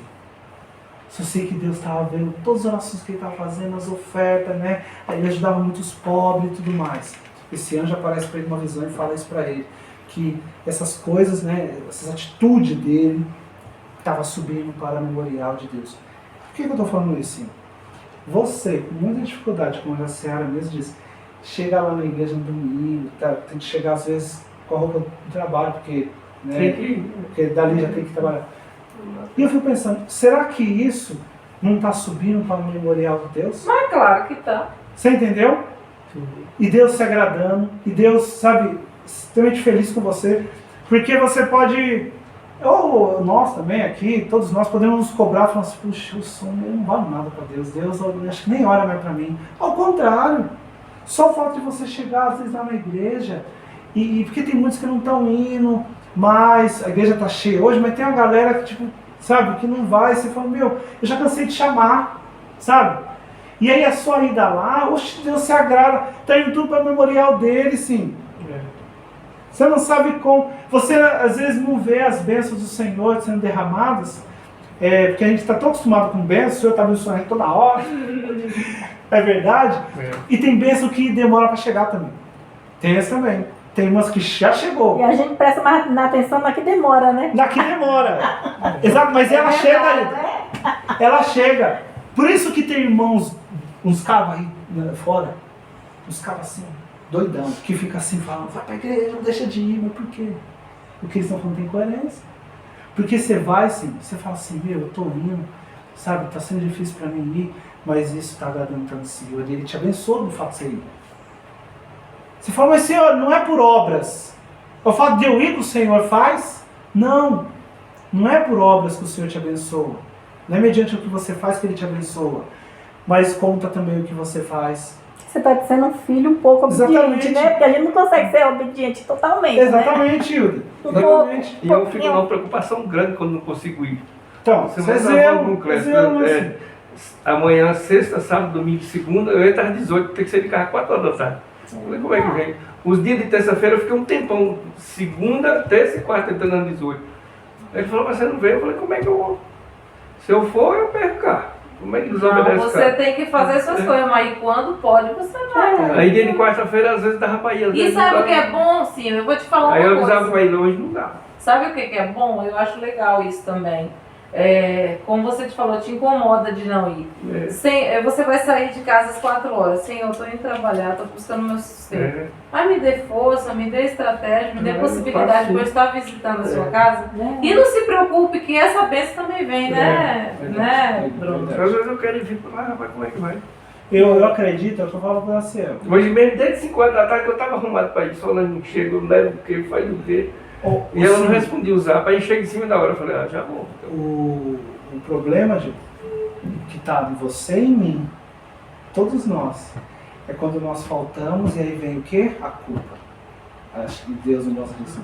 Speaker 1: Só sei que Deus estava vendo todas as orações que ele estava fazendo, as ofertas, né? Aí ele ajudava muitos pobres e tudo mais. Esse anjo aparece para ele numa visão e fala isso para ele. Que essas coisas, né? Essas atitudes dele estavam subindo para o memorial de Deus. Por que eu estou falando isso? Assim? Você, com muita dificuldade, como a Seara mesmo disse, chega lá na igreja no domingo, tem que chegar às vezes com a roupa do trabalho, porque, né,
Speaker 4: Tem que ir.
Speaker 1: porque dali já tem que trabalhar. E eu fico pensando, será que isso não está subindo para o memorial de Deus?
Speaker 3: Mas claro que tá.
Speaker 1: Você entendeu? E Deus se agradando, e Deus, sabe, extremamente feliz com você, porque você pode, ou nós também aqui, todos nós podemos nos cobrar, falando assim, puxa, eu não valo nada para Deus, Deus acho que nem olha mais para mim. Ao contrário, só o fato de você chegar às vezes lá na igreja, e porque tem muitos que não estão indo, mas a igreja está cheia hoje, mas tem uma galera que, tipo, sabe, que não vai, você fala, meu, eu já cansei de chamar, sabe? E aí a sua ida lá, oxe, Deus se agrada, está indo tudo para o memorial dele, sim. Você não sabe como. Você às vezes não vê as bênçãos do Senhor sendo derramadas. Porque a gente está tão acostumado com bênçãos, o Senhor está abençoando a gente toda hora. É verdade? E tem bênção que demora para chegar também. Tem essa também. Tem umas que já chegou.
Speaker 2: E a gente presta mais na atenção na que demora, né?
Speaker 1: Na que demora. Exato, mas ela chega aí. Ela chega. Por isso que tem irmãos, uns cabos aí fora, uns cabos assim, doidão, que fica assim falando, vai pra igreja, não deixa de ir, mas por quê? Porque eles estão falando que tem coerência. Porque você vai assim, você fala assim, meu, eu tô indo, sabe, tá sendo difícil pra mim ir, mas isso tá agradando tanto o Senhor, e Ele te abençoa no fato de você ir. Você fala, mas Senhor, não é por obras. O fato de eu ir que o Senhor faz? Não, não é por obras que o Senhor te abençoa. Não é mediante o que você faz que Ele te abençoa, mas conta também o que você faz.
Speaker 2: Você está sendo um filho um pouco obediente,
Speaker 1: Exatamente.
Speaker 2: né? Porque a gente não consegue ser obediente totalmente,
Speaker 1: Exatamente, Hilda. Exatamente.
Speaker 4: E eu fico numa preocupação grande quando não consigo ir.
Speaker 1: Então,
Speaker 4: Você
Speaker 1: você
Speaker 4: vai
Speaker 1: zelo,
Speaker 4: dar algum crédito.
Speaker 1: assim.
Speaker 4: Amanhã, sexta, sábado, domingo, segunda, eu entro às 18, tem que sair de casa às 4 horas da tarde. Falei, como é que vem? Os dias de terça-feira eu fiquei um tempão, segunda, terça e quarta entrando às 18. Ele falou, mas você não veio? Eu falei, como é que eu vou? Se eu for, eu perco carro. Como é que
Speaker 3: Não,
Speaker 4: desobedece
Speaker 3: você
Speaker 4: carro?
Speaker 3: tem que fazer suas coisas, mas quando pode, você vai.
Speaker 4: Aí dia de quarta-feira, às vezes dava pra ir. às
Speaker 3: E
Speaker 4: vezes
Speaker 3: sabe
Speaker 4: não
Speaker 3: o que é
Speaker 4: dava.
Speaker 3: bom, sim? Eu vou te falar
Speaker 4: Aí eu
Speaker 3: uma
Speaker 4: avisava
Speaker 3: coisa.
Speaker 4: pra ir hoje, não dá.
Speaker 3: Sabe o que é bom? Eu acho legal isso também. Como você te falou, te incomoda de não ir. Você vai sair de casa às 4 horas. Sim, eu tô indo trabalhar, tô buscando meu sustento. Mas me dê força, me dê estratégia, me dê possibilidade de eu estar visitando a sua casa. E não se preocupe que essa bênção também vem, né, Bruno?
Speaker 4: Às vezes eu quero ir vir pra lá, rapaz, como é que vai?
Speaker 1: Eu acredito, é o que eu falo pra você.
Speaker 4: Hoje mesmo, desde 5 horas da tarde, que eu tava arrumado pra ir, só lá não chega, eu levo o que, faz o quê. E ela não respondia o zap, aí chega em cima da hora, eu falei, já vou.
Speaker 1: O problema, gente, que está em você e em mim, todos nós, é quando nós faltamos e aí vem o quê? A culpa. Acho que Deus não gosta disso.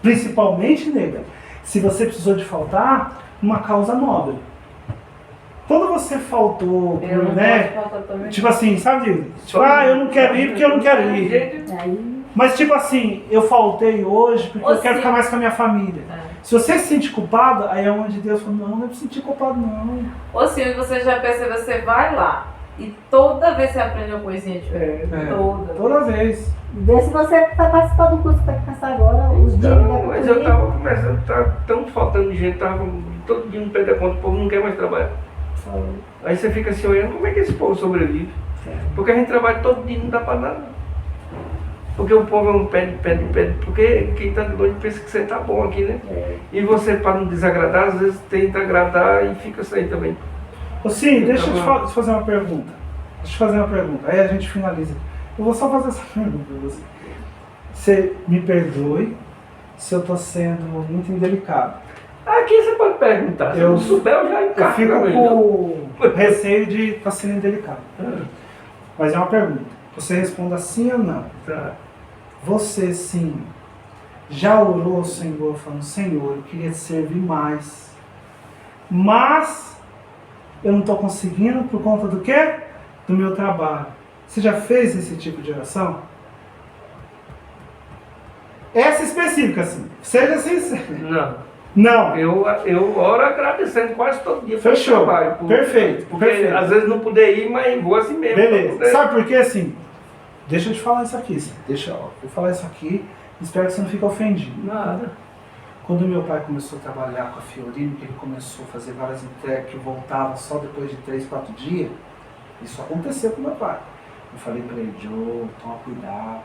Speaker 1: Principalmente, nega, se você precisou de faltar, uma causa nobre. Quando você faltou,
Speaker 3: Eu não
Speaker 1: né?
Speaker 3: posso faltar também.
Speaker 1: Tipo assim, sabe? Tipo, eu não quero ir porque eu não quero ir.
Speaker 2: Aí,
Speaker 1: Mas tipo assim, eu faltei hoje porque eu
Speaker 3: Ou
Speaker 1: quero
Speaker 3: sim.
Speaker 1: ficar mais com a minha família. Se você se sente culpado, aí é onde Deus falou, não é pra se sentir culpado não.
Speaker 3: Ou se você já percebeu, você vai lá e toda vez você aprende uma coisinha diferente.
Speaker 1: Toda vez.
Speaker 2: vê se você vai participar do curso que vai começar agora, os dias
Speaker 4: Então,
Speaker 2: da
Speaker 4: mas eu tava começando, tá tão faltando de gente, tava todo dia no pé da conta, o povo não quer mais trabalhar. Aí você fica assim olhando, como é que esse povo sobrevive? Porque a gente trabalha todo dia e não dá pra nada. Porque o povo é um pede, porque quem tá de longe pensa que você tá bom aqui, né? E você, para não desagradar, às vezes tenta agradar e fica sem também.
Speaker 1: Sim, deixa eu te fazer uma pergunta. Aí a gente finaliza. Eu vou só fazer essa pergunta pra você. Você me perdoe se eu tô sendo muito indelicado.
Speaker 4: Aqui você pode perguntar, se eu não souber eu já
Speaker 1: Eu
Speaker 4: encargo.
Speaker 1: fico com receio de estar sendo indelicado. Mas é uma pergunta. Você responda sim ou não.
Speaker 4: Tá.
Speaker 1: Você sim já orou ao Senhor falando, Senhor, eu queria te servir mais. Mas eu não estou conseguindo por conta do quê? Do meu trabalho. Você já fez esse tipo de oração? Essa específica, assim. Seja sincero.
Speaker 4: Não.
Speaker 1: Não.
Speaker 4: Eu oro agradecendo quase todo dia pelo
Speaker 1: Fechou.
Speaker 4: trabalho.
Speaker 1: Perfeito.
Speaker 4: Porque
Speaker 1: Perfeito.
Speaker 4: às vezes não poder ir, mas vou assim mesmo.
Speaker 1: Beleza. Sabe por quê, assim? Deixa eu te falar isso aqui. Vou falar isso aqui. Espero que você não fique ofendido.
Speaker 4: Nada.
Speaker 1: Quando meu pai começou a trabalhar com a Fiorino, que ele começou a fazer várias entregas que voltava só depois de 3, 4 dias, isso aconteceu com meu pai. Eu falei pra ele, Joe, toma cuidado.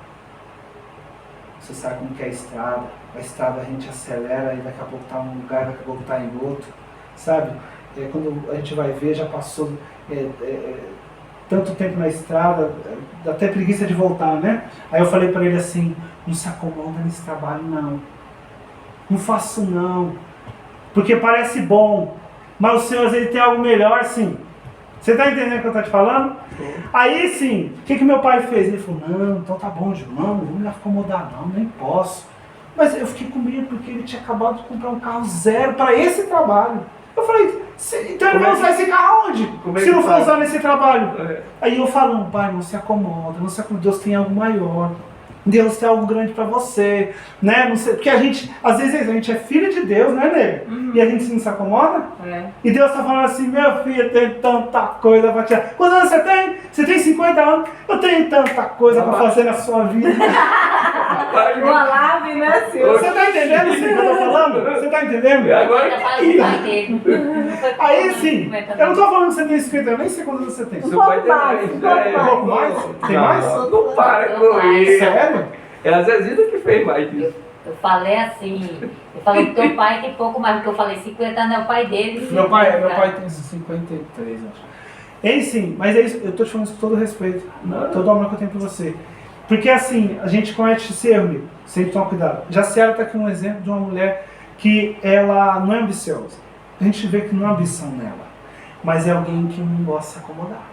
Speaker 1: Você sabe como que é a estrada. A estrada a gente acelera e daqui a pouco tá num lugar, daqui a pouco tá em outro. Sabe? Quando a gente vai ver, já passou tanto tempo na estrada, dá até preguiça de voltar, né? Aí eu falei pra ele assim, não se acomoda nesse trabalho não. Não faço não. Porque parece bom. Mas o Senhor, ele tem algo melhor, sim. Você tá entendendo o que eu tô te falando? Aí sim, o que meu pai fez? Ele falou, não, então tá bom, Gil, não vou me acomodar não, nem posso. Mas eu fiquei com medo porque ele tinha acabado de comprar um carro zero para esse trabalho. Eu falei, então ele vai usar esse carro onde? Se não for usar nesse trabalho. Aí eu falo, pai, não se acomoda, Deus tem algo maior. Deus tem algo grande para você, né? Não sei, porque a gente, às vezes a gente é filho de Deus, né, nego? E a gente não se acomoda. E Deus tá falando assim, meu filho, tem tanta coisa para tirar. Quantos anos você tem? Você tem 50 anos? Eu tenho tanta coisa para fazer na sua vida.
Speaker 3: Uma live, né, Silvio?
Speaker 1: Você tá entendendo isso que eu tô falando? Você tá entendendo?
Speaker 4: Agora
Speaker 5: Já fala do pai dele.
Speaker 1: Aí sim, eu não tô falando que você tem 50 anos, nem sei quantos anos você tem.
Speaker 2: Um
Speaker 4: Seu pai
Speaker 2: pouco
Speaker 4: tem
Speaker 2: mais, um
Speaker 4: mais,
Speaker 2: pouco
Speaker 1: Um pouco mais? Tem mais?
Speaker 4: Não para com isso.
Speaker 1: Sério?
Speaker 4: É a Zezida que fez mais disso.
Speaker 5: Eu falei assim, eu falei que teu pai tem pouco mais, porque eu falei 50 anos é o pai dele.
Speaker 1: Meu pai tem 53, acho. É sim, mas é isso, eu tô te falando isso com todo respeito, todo o amor que eu tenho por você. Porque assim, a gente comete esse erro, sempre toma cuidado. Jaciara tá aqui um exemplo de uma mulher que ela não é ambiciosa. A gente vê que não é ambição nela, mas é alguém que não gosta de se acomodar.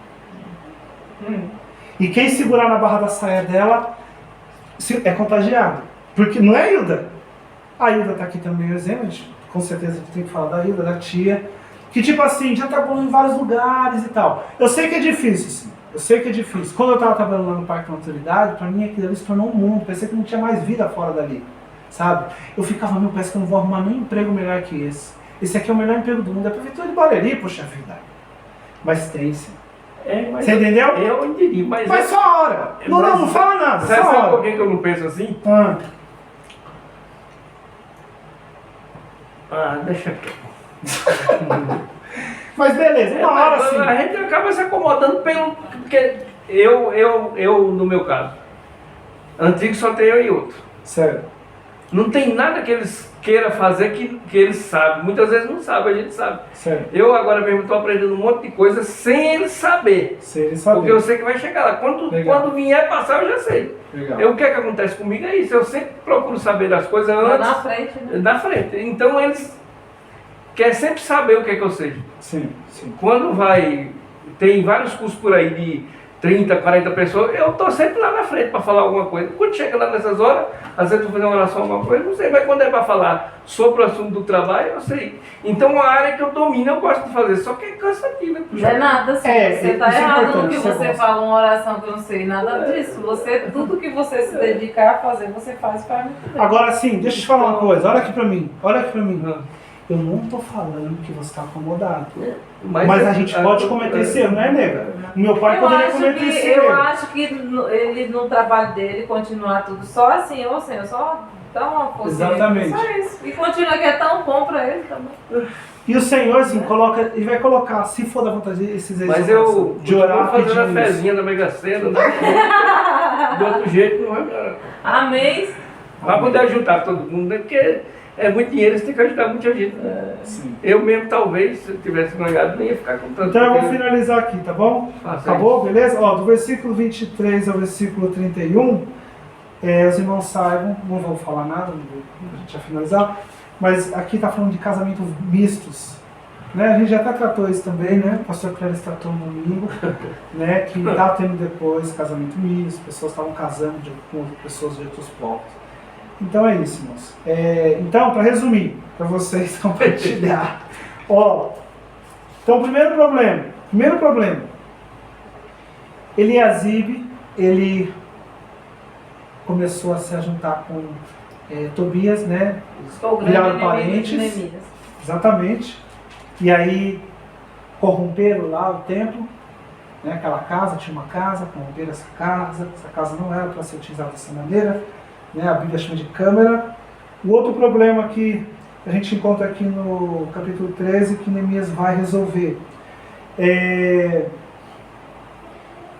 Speaker 1: E quem segurar na barra da saia dela é contagiado. Porque não é a Hilda. A Hilda tá aqui também, o exemplo, a gente, com certeza tem que falar da Hilda, da tia. Que tipo assim, já trabalhou em vários lugares e tal. Eu sei que é difícil, sim. Eu sei que é difícil. Quando eu tava trabalhando lá no Parque da Maturidade, pra mim aquilo ali se tornou um mundo. Parecia que não tinha mais vida fora dali. Sabe? Eu ficava, meu, parece que eu não vou arrumar nenhum emprego melhor que esse. Esse aqui é o melhor emprego do mundo. É a prefeitura de Barueri, poxa vida. Mas tem sim.
Speaker 4: Mas
Speaker 1: você entendeu?
Speaker 4: Eu entendi, mas
Speaker 1: só a hora. Não fala nada.
Speaker 4: Sabe
Speaker 1: Só a hora.
Speaker 4: por que eu não penso assim? Deixa quieto.
Speaker 1: Mas beleza, uma hora sim.
Speaker 4: A gente acaba se acomodando porque eu, no meu caso, antigo só tem eu e outro.
Speaker 1: Sério.
Speaker 4: Não tem nada que eles queiram fazer que eles sabem. Muitas vezes não sabem, a gente sabe.
Speaker 1: Sério.
Speaker 4: Eu agora mesmo estou aprendendo um monte de coisa sem eles saber.
Speaker 1: Sem eles saber.
Speaker 4: Porque eu sei que vai chegar lá. Quando vier passar, eu já sei.
Speaker 1: Legal.
Speaker 4: O que é que acontece comigo é isso. Eu sempre procuro saber das coisas antes.
Speaker 3: Na frente, né?
Speaker 4: Na frente. Então eles querem sempre saber o que é que eu sei.
Speaker 1: Sim.
Speaker 4: Quando tem vários cursos por aí de 30, 40 pessoas, eu estou sempre lá na frente para falar alguma coisa. Quando chega lá nessas horas, às vezes eu vou fazer uma oração, alguma coisa, não sei, mas quando é para falar sobre o assunto do trabalho, eu sei. Então a área que eu domino, eu gosto de fazer, só que é cansativa.
Speaker 3: Não é nada assim, você tá
Speaker 1: isso é
Speaker 3: errado no
Speaker 1: importante,
Speaker 3: que
Speaker 1: isso é
Speaker 3: você
Speaker 1: bom.
Speaker 3: fala, uma oração que eu não sei nada disso. Tudo que você se dedicar a fazer, você faz para mim.
Speaker 1: Agora sim, deixa eu te falar uma coisa, olha aqui pra mim. Eu não tô falando que você tá acomodado. Mas a gente pode cometer esse erro, não é, nega? Meu pai poderia cometer esse erro.
Speaker 3: Eu acho que ele, no trabalho dele, continuar tudo só assim, ou assim, só dá uma força.
Speaker 1: Exatamente.
Speaker 3: Só isso. E continua que é tão bom pra ele também.
Speaker 1: E o Senhor, assim, ele vai colocar, se for da vontade, esses
Speaker 4: Mas eu
Speaker 1: de orar
Speaker 4: vou fazer a
Speaker 1: pedindo isso.
Speaker 4: fezinha da Mega Sena, né? Do outro jeito não vai melhorar.
Speaker 3: Amém.
Speaker 4: Vai poder ajudar todo mundo, né? Porque é muito dinheiro, você tem que ajudar muita gente.
Speaker 1: Sim.
Speaker 4: Eu mesmo, talvez, se eu tivesse ganhado, não ia ficar com tanto.
Speaker 1: Então eu vou
Speaker 4: porque-
Speaker 1: finalizar aqui, tá bom?
Speaker 4: Faça
Speaker 1: Acabou? Beleza? Ó, do versículo 23 ao versículo 31, os irmãos saibam, não vou falar nada, a gente vai finalizar, mas aqui tá falando de casamentos mistos. Né? A gente já até tratou isso também, né? O pastor Cléris tratou no domingo, né? Que tá tendo depois casamento misto, pessoas estavam casando com pessoas de outros povos. Então é isso, irmãos. Então, para resumir, para vocês compartilhar. Ó, então, primeiro problema. Eliasibe, ele começou a se juntar com Tobias, né?
Speaker 3: Estou
Speaker 1: Viraram
Speaker 3: grande inimigo de
Speaker 1: parentes.
Speaker 3: Neemias.
Speaker 1: Exatamente. E aí corromperam lá o templo, né? Aquela casa, tinha uma casa, corromperam essa casa não era para ser utilizada dessa maneira, né? A Bíblia chama de câmara. O outro problema que a gente encontra aqui no capítulo 13, que Neemias vai resolver, é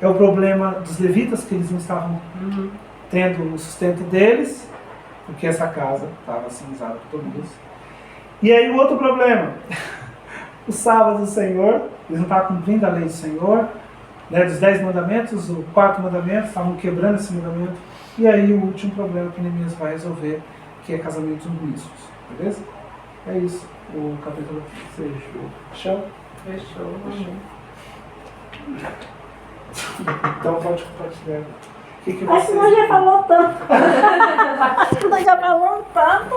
Speaker 1: o problema dos levitas, que eles não estavam tendo o sustento deles, porque essa casa estava sendo usada por todos. E aí o outro problema, o sábado do Senhor, eles não estavam cumprindo a lei do Senhor, né, dos 10 mandamentos, o 4º mandamento, estavam quebrando esse mandamento. E aí o último problema que Neemias vai resolver, que é casamentos mistos, beleza? É isso, o capítulo fechou. Fechou? Então pode compartilhar. O que
Speaker 2: Acho que nós já falamos tanto. Acho que nós já falamos tanto.